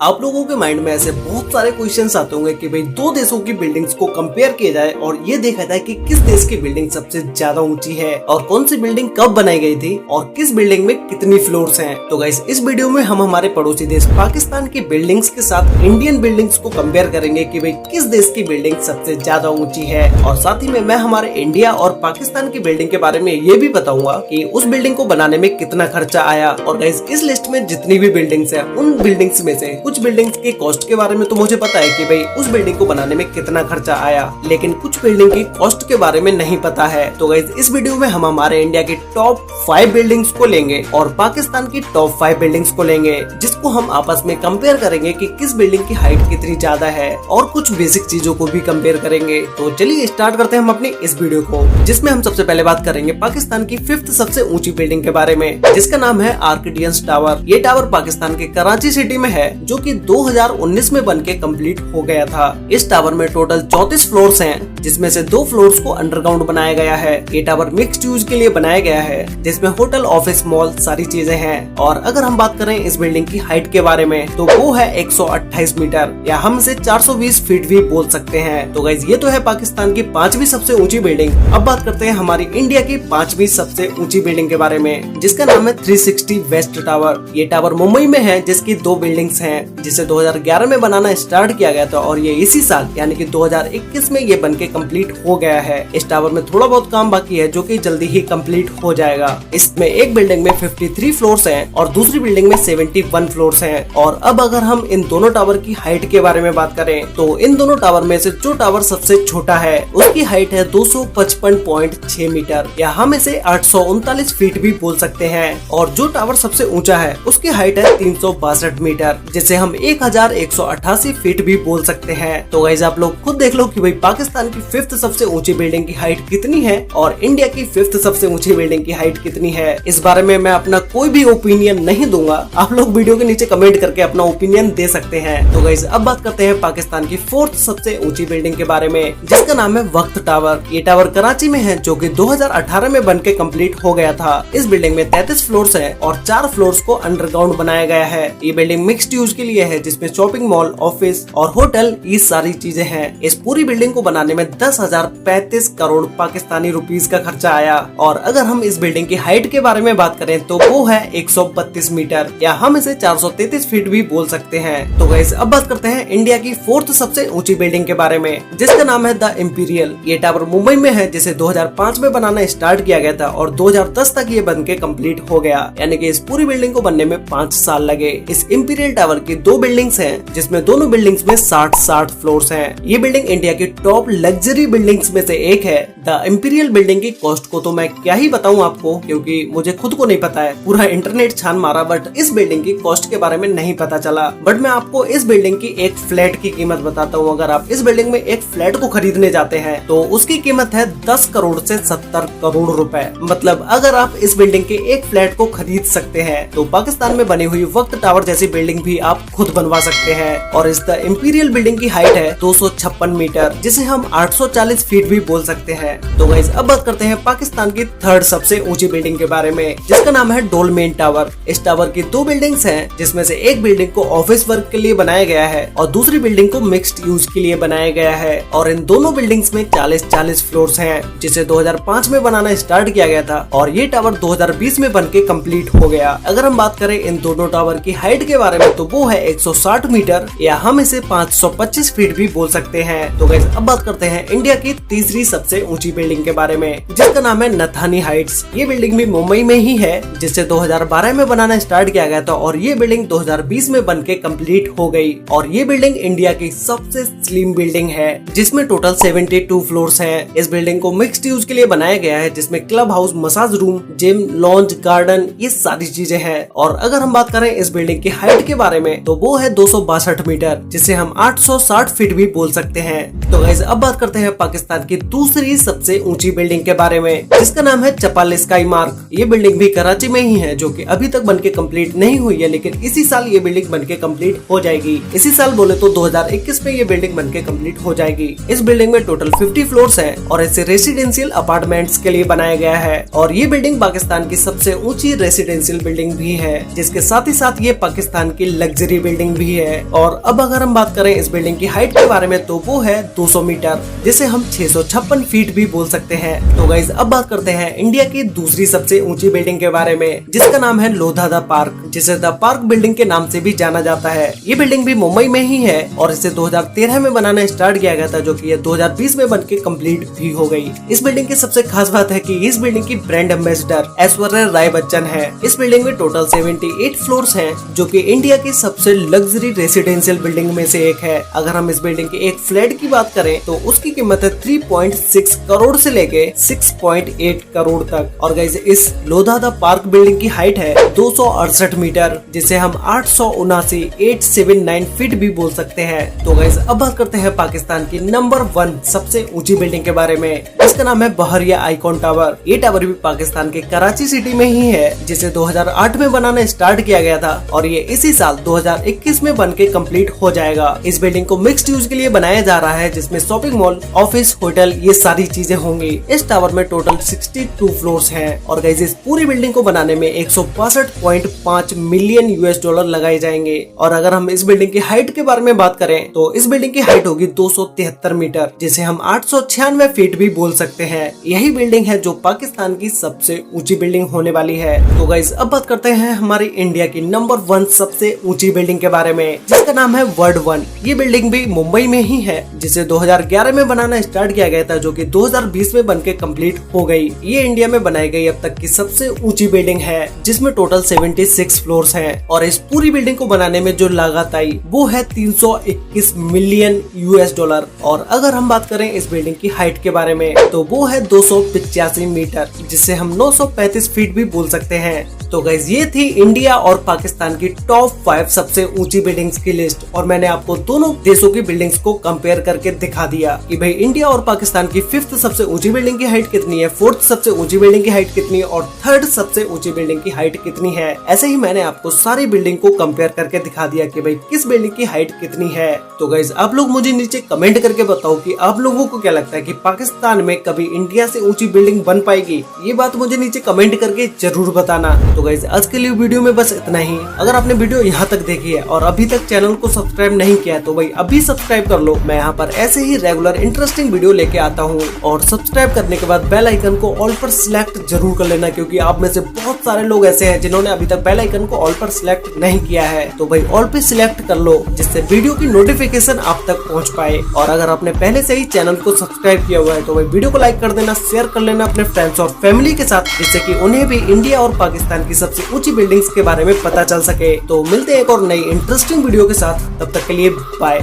आप लोगों के माइंड में ऐसे बहुत सारे क्वेश्चंस आते होंगे कि भाई दो देशों की बिल्डिंग्स को कंपेयर किया जाए और ये देखा जाए कि किस देश की बिल्डिंग सबसे ज्यादा ऊंची है और कौन सी बिल्डिंग कब बनाई गई थी और किस बिल्डिंग में कितनी फ्लोर्स हैं। तो गाइस इस वीडियो में हम हमारे पड़ोसी देश पाकिस्तान की बिल्डिंग्स के साथ इंडियन बिल्डिंग्स को कंपेयर करेंगे कि भाई किस देश की बिल्डिंग सबसे ज्यादा ऊंची है, और साथ ही में मैं हमारे इंडिया और पाकिस्तान की बिल्डिंग के बारे में ये भी बताऊंगा कि उस बिल्डिंग को बनाने में कितना खर्चा आया। और गाइस इस लिस्ट में जितनी भी बिल्डिंग्स है उन बिल्डिंग्स में से कुछ बिल्डिंग्स के कॉस्ट के बारे में तो मुझे पता है कि भाई उस बिल्डिंग को बनाने में कितना खर्चा आया, लेकिन कुछ बिल्डिंग की कॉस्ट के बारे में नहीं पता है। तो गाइस इस वीडियो में हम हमारे इंडिया की टॉप 5 बिल्डिंग्स को लेंगे और पाकिस्तान की टॉप 5 बिल्डिंग्स को लेंगे, जिसको हम आपस में कंपेयर करेंगे कि किस बिल्डिंग की हाइट कितनी ज्यादा है और कुछ बेसिक चीजों को भी कंपेयर करेंगे। तो चलिए स्टार्ट करते हैं हम अपनी इस वीडियो को, जिसमें हम सबसे पहले बात करेंगे पाकिस्तान की 5th सबसे ऊंची बिल्डिंग के बारे में, जिसका नाम है आर्किडियंस टावर। ये टावर पाकिस्तान के कराची सिटी में है, जो कि 2019 में बनके कंप्लीट हो गया था। इस टावर में टोटल 34 फ्लोर्स हैं, जिसमें से 2 फ्लोर्स को अंडरग्राउंड बनाया गया है। ये टावर मिक्स्ड यूज के लिए बनाया गया है, जिसमें होटल, ऑफिस, मॉल सारी चीजें हैं। और अगर हम बात करें इस बिल्डिंग की हाइट के बारे में तो वो है 128 मीटर या हम इसे 420 फीट भी बोल सकते हैं। तो गाइस ये तो है पाकिस्तान की 5वीं सबसे ऊंची बिल्डिंग। अब बात करते हैं हमारी इंडिया की 5वीं सबसे ऊंची बिल्डिंग के बारे में, जिसका नाम है 360 वेस्ट टावर। ये टावर मुंबई में है, जिसकी 2 बिल्डिंग्स हैं, जिसे 2011 में बनाना स्टार्ट किया गया था और ये इसी साल यानी कि 2021 में ये बनके कंप्लीट हो गया है। इस टावर में थोड़ा बहुत काम बाकी है, जो कि जल्दी ही कंप्लीट हो जाएगा। इसमें एक बिल्डिंग में 53 फ्लोर्स हैं और दूसरी बिल्डिंग में 71 फ्लोर्स हैं। और अब अगर हम इन दोनों टावर की हाइट के बारे में बात करें तो इन दोनों टावर में से जो टावर सबसे छोटा है उसकी हाइट है 255.6 मीटर या हम इसे 839 फीट भी बोल सकते हैं, और जो टावर सबसे ऊंचा है उसकी हाइट है 362 मीटर, जिसे हम 1188 फीट भी बोल सकते हैं। तो गाइस आप लोग खुद देख लो कि भाई पाकिस्तान की 5th सबसे ऊंची बिल्डिंग की हाइट कितनी है और इंडिया की 5th सबसे ऊंची बिल्डिंग की हाइट कितनी है। इस बारे में मैं अपना कोई भी ओपिनियन नहीं दूंगा, आप लोग वीडियो के नीचे कमेंट करके अपना ओपिनियन दे सकते हैं। तो गाइस अब बात करते हैं पाकिस्तान की 4th सबसे ऊंची बिल्डिंग के बारे में, जिसका नाम है वक्त टावर। ये टावर कराची में है, जो कि 2018 में बनके कंप्लीट हो गया था। इस बिल्डिंग में 33 फ्लोर्स है और 4 फ्लोर्स को अंडरग्राउंड बनाया गया है। ये बिल्डिंग मिक्स्ड यूज के लिए है, जिसमें शॉपिंग मॉल, ऑफिस और होटल ये सारी चीजें हैं। इस पूरी बिल्डिंग को बनाने में 10,035 करोड़ पाकिस्तानी रुपीस का खर्चा आया। और अगर हम इस बिल्डिंग की हाइट के बारे में बात करें तो वो है 132 मीटर या हम इसे 433 फीट भी बोल सकते हैं। तो गाइस अब बात करते हैं इंडिया की 4th सबसे ऊंची बिल्डिंग के बारे में, जिसका नाम है द इंपीरियल। ये टावर मुंबई में है, जिसे 2005 में बनाना स्टार्ट किया गया था और 2010 तक ये बनके कंप्लीट हो गया, यानी कि इस पूरी बिल्डिंग को बनने में 5 साल लगे। इस इंपीरियल टावर की 2 बिल्डिंग्स हैं, जिसमें दोनों बिल्डिंग्स में 60 फ्लोर्स हैं। ये बिल्डिंग इंडिया की टॉप लग्जरी बिल्डिंग्स में से एक है। द इंपीरियल बिल्डिंग की कॉस्ट को तो मैं क्या ही बताऊं आपको, क्योंकि मुझे खुद को नहीं पता है। पूरा इंटरनेट छान मारा बट इस बिल्डिंग की कॉस्ट के बारे में नहीं पता चला। बट मैं आपको इस बिल्डिंग की एक फ्लैट की कीमत बताता हूँ। अगर आप इस बिल्डिंग में एक फ्लैट को खरीदने जाते हैं तो उसकी कीमत है 10 करोड़ से 70 करोड़ रुपए। मतलब अगर आप इस बिल्डिंग के एक फ्लैट को खरीद सकते हैं तो पाकिस्तान में बनी हुई वक्त टावर जैसी बिल्डिंग भी आप खुद बनवा सकते हैं। और इस द इंपीरियल बिल्डिंग की हाइट है 256 मीटर, जिसे हम 840 फीट भी बोल सकते हैं। तो गाइस अब बात करते हैं पाकिस्तान की 3rd सबसे ऊंची बिल्डिंग के बारे में, जिसका नाम है डोलमेन टावर। इस टावर की 2 बिल्डिंग्स हैं, जिसमें से एक बिल्डिंग को ऑफिस वर्क के लिए बनाया गया है और दूसरी बिल्डिंग को मिक्स्ड यूज के लिए बनाया गया है। और इन दोनों बिल्डिंग्स में 40 फ्लोर्स हैं, जिसे 2005 में बनाना स्टार्ट किया गया था और ये टावर 2020 में बनके कंप्लीट हो गया। अगर हम बात करें इन दोनों टावर की हाइट के बारे में तो वो है 160 मीटर या हम इसे 525 फीट भी बोल सकते हैं। तो गाइस अब बात करते हैं इंडिया की 3री सबसे ऊंची बिल्डिंग के बारे में, जिसका नाम है नथानी हाइट्स। ये बिल्डिंग भी मुंबई में ही है, जिसे 2012 में बनाना स्टार्ट किया गया था और ये बिल्डिंग 2020 में बनके कंप्लीट हो गई। और ये बिल्डिंग इंडिया की सबसे स्लिम बिल्डिंग है, जिसमें टोटल 72 फ्लोर्स हैं। इस बिल्डिंग को मिक्स्ड यूज के लिए बनाया गया है, जिसमें club house, massage room, gym, lounge, garden ये सारी चीजें हैं। और अगर हम बात करें इस बिल्डिंग की हाइट के बारे में तो वो है 262 मीटर, जिसे हम 860 फीट भी बोल सकते हैं। तो गाइस अब बात करते हैं पाकिस्तान की 2री सबसे ऊंची बिल्डिंग के बारे में, जिसका नाम है चपाल स्काई मार्क। ये बिल्डिंग भी कराची में ही है, जो कि अभी तक बनके कंप्लीट नहीं हुई है, लेकिन इसी साल ये बिल्डिंग बनके कंप्लीट हो जाएगी। इसी साल बोले तो 2021 में ये बिल्डिंग बनके कंप्लीट हो जाएगी। इस बिल्डिंग में टोटल 50 फ्लोर्स हैं और इसे रेसिडेंशियल अपार्टमेंट्स के लिए बनाया गया है। और ये बिल्डिंग पाकिस्तान की सबसे ऊंची रेसिडेंशियल बिल्डिंग भी है, जिसके साथ ही साथ ये पाकिस्तान की लग्जरी बिल्डिंग भी है। और अब अगर हम बात करें इस बिल्डिंग की हाइट के बारे में, तो वो है 200 मीटर, जिसे हम 656 फीट भी बोल सकते हैं। तो गाइस अब बात करते हैं इंडिया की दूसरी सबसे ऊंची बिल्डिंग के बारे में, जिसका नाम है लोधा पार्क, जिसे द पार्क बिल्डिंग के नाम से भी जाना जाता है। ये बिल्डिंग भी मुंबई में ही है और इसे 2013 में बनाना स्टार्ट किया गया था, जो कि ये 2020 में बनके कंप्लीट भी हो गई। इस बिल्डिंग की सबसे खास बात है कि इस बिल्डिंग की ब्रांड एम्बेसडर ऐश्वर्या राय बच्चन है। इस बिल्डिंग में टोटल 78 फ्लोर्स हैं, जो कि इंडिया की सबसे लग्जरी रेसिडेंशियल बिल्डिंग में से एक है। अगर हम इस बिल्डिंग के एक फ्लैट की बात करें तो उसकी कीमत है 3.6 करोड़ से लेके 6.8 करोड़ तक। और गाइस इस लोधा द पार्क बिल्डिंग की हाइट है 268 मीटर, जिसे हम 879 फीट भी बोल सकते हैं। तो गाइस अब बात करते हैं पाकिस्तान की नंबर 1 सबसे ऊंची बिल्डिंग के बारे में, जिसका नाम है बहरिया आइकॉन टावर। ये टावर भी पाकिस्तान के कराची सिटी में ही है, जिसे 2008 में बनाना स्टार्ट किया गया था और ये इसी साल 2021 में बनके कंप्लीट हो जाएगा। इस बिल्डिंग को मिक्स्ड यूज के लिए बनाया जा रहा है, जिसमें शॉपिंग मॉल, ऑफिस, होटल ये सारी चीजें होंगी। इस टावर में टोटल 62 फ्लोर्स हैं और गाइस इस पूरी बिल्डिंग को बनाने में 162.5 मिलियन $US लगाए जाएंगे। और अगर हम इस बिल्डिंग की हाइट के बारे में बात करें तो इस बिल्डिंग की हाइट होगी 273 मीटर, जिसे हम 896 फीट भी बोल सकते हैं। यही बिल्डिंग है जो पाकिस्तान की सबसे ऊंची बिल्डिंग होने वाली है। तो गाइस अब बात करते हैं हमारी इंडिया की नंबर 1 सबसे ऊंची बिल्डिंग के बारे में, जिसका नाम है वर्ल्ड 1। ये बिल्डिंग भी मुंबई में ही है, जिसे 2011 में बनाना स्टार्ट किया गया था, जो कि 2020 में बनके कंप्लीट हो गई। ये इंडिया में बनाई गई अब तक की सबसे ऊंची बिल्डिंग है, जिसमें टोटल 76 फ्लोर्स हैं। और इस पूरी बिल्डिंग को बनाने में जो लागत आई वो है 321 मिलियन $US। और अगर हम बात करें इस बिल्डिंग की हाइट के बारे में तो वो है 285 मीटर, जिसे हम 935 फीट भी बोल सकते हैं। तो गाइस ये थी इंडिया और पाकिस्तान की टॉप 5 सबसे ऊंची बिल्डिंग्स की लिस्ट, और मैंने आपको दोनों देशों की बिल्डिंग्स को कंपेयर करके दिखा दिया कि भाई इंडिया और पाकिस्तान की 5th सबसे ऊंची बिल्डिंग की हाइट कितनी है, 4th सबसे ऊंची बिल्डिंग की हाइट कितनी है और 3rd सबसे ऊंची बिल्डिंग की हाइट कितनी है। ऐसे ही मैंने आपको सारी बिल्डिंग को कंपेयर करके दिखा दिया कि भाई किस बिल्डिंग की हाइट कितनी है। तो गाइस आप लोग मुझे नीचे कमेंट करके बताओ कि आप लोगों को क्या लगता है कि पाकिस्तान में कभी इंडिया से ऊंची बिल्डिंग बन पाएगी। ये बात मुझे नीचे कमेंट करके जरूर बताना। तो गाइस आज के लिए वीडियो में बस इतना ही। अगर आपने वीडियो यहाँ तक देखी है और अभी तक चैनल को सब्सक्राइब नहीं किया है तो भाई अभी सब्सक्राइब कर लो। मैं यहाँ पर ऐसे ही रेगुलर इंटरेस्टिंग वीडियो लेके आता हूँ। और सब्सक्राइब करने के बाद बेल आइकन को ऑल पर सिलेक्ट जरूर कर लेना, क्योंकि आप में से बहुत सारे लोग ऐसे हैं जिन्होंने अभी तक बेल आइकन को ऑल पर सिलेक्ट नहीं किया है। तो भाई ऑल पे सिलेक्ट कर लो, जिससे वीडियो की नोटिफिकेशन आप तक पहुँच पाए। और अगर आपने पहले से ही चैनल को सब्सक्राइब किया हुआ है तो भाई वीडियो को लाइक कर देना, शेयर कर लेना अपने फ्रेंड्स और फैमिली के साथ, जिससे कि उन्हें भी इंडिया और पाकिस्तान की सबसे ऊंची बिल्डिंग्स के बारे में पता चल सके। तो मिलते हैं एक और नई इंटरेस्टिंग वीडियो के साथ, तब तक के लिए बाय।